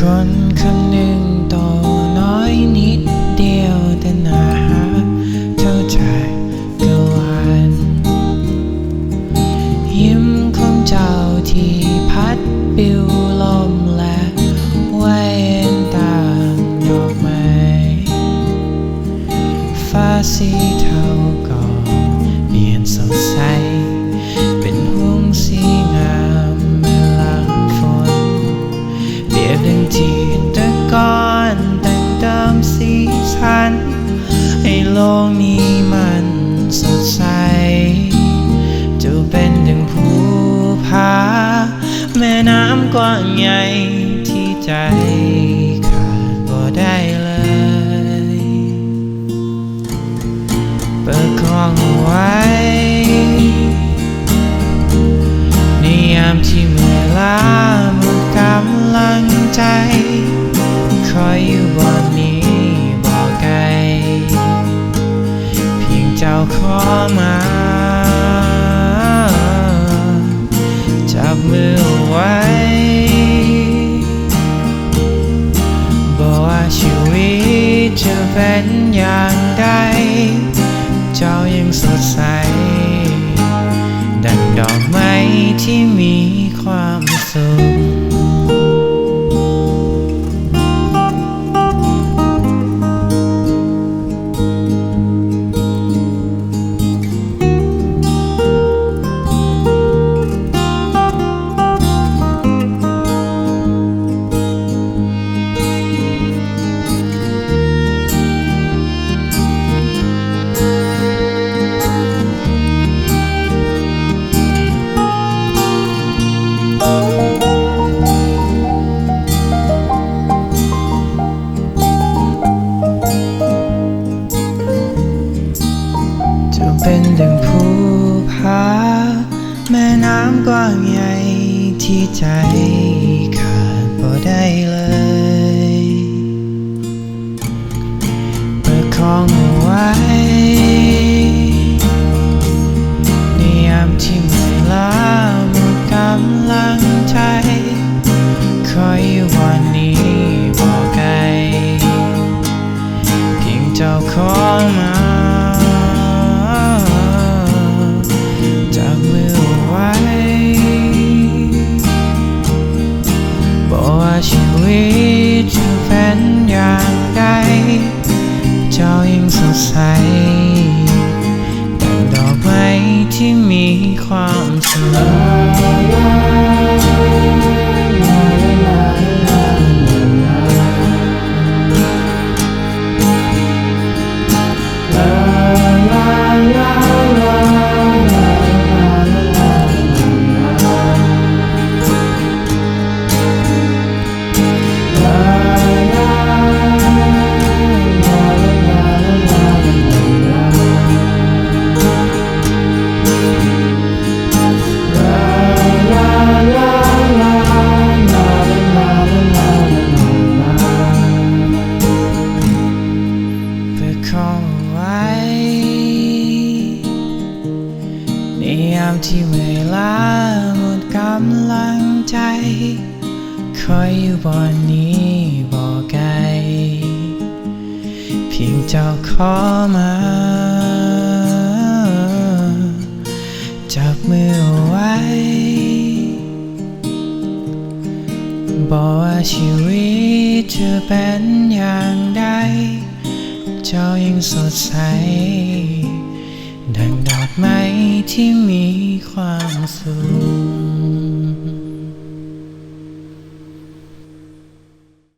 คนคนหนึ่งตัวน้อยนิดเดียวแต่น่ารักเท่าจักรวาลยิ้มของเจ้าที่พัดปิวลมและแหวนตามดอกไม้ฟ้าสีเทาก็เปลี่ยนสดใสเป็นหุ้งสีงามเมื่อหลังฝนเปรียบดังจิตรกรแต่งเติมสีสันให้โลกนี้มันสดใสจะเป็นดังภูผาแม่น้ำกว้างใหญ่ที่ใจขาดบ่ได้เลยเปิดคล้องเอาไว้ในยามที่เมื่อยล้าหมดกำลังใจคอยอยู่บนนี้บ่ไกลเพียงเจ้าขอมาจับมือไว้บอกว่าชีวิตจะเป็นอย่างใดเจ้ายังสดใสดังดอกไม้ที่มีความสุขเป็นดังภูผาแม่น้ำกว้างใหญ่ที่ใจขาดบ่ได้เลยเปิดคล้องเอาไว้ในยามที่เมื่อยล้าหมดกำลังใจคอยอยู่วันนี้บ่ไกลเพียงเจ้าขอมาจับมือไว้บอกว่าชีวิตจะเป็นอย่างใดเจ้ายังสดใสดังดอกไม้ที่มีความสุยามที่เมื่อยล้าหมดกำลังใจคอยอยู่บนนี้บ่ไกลเพียงเจ้าขอมาจับมือไว้บอกว่าชีวิตจะเป็นอย่างใดเจ้ายังสดใสดังดอกไม้ที่มีความสุข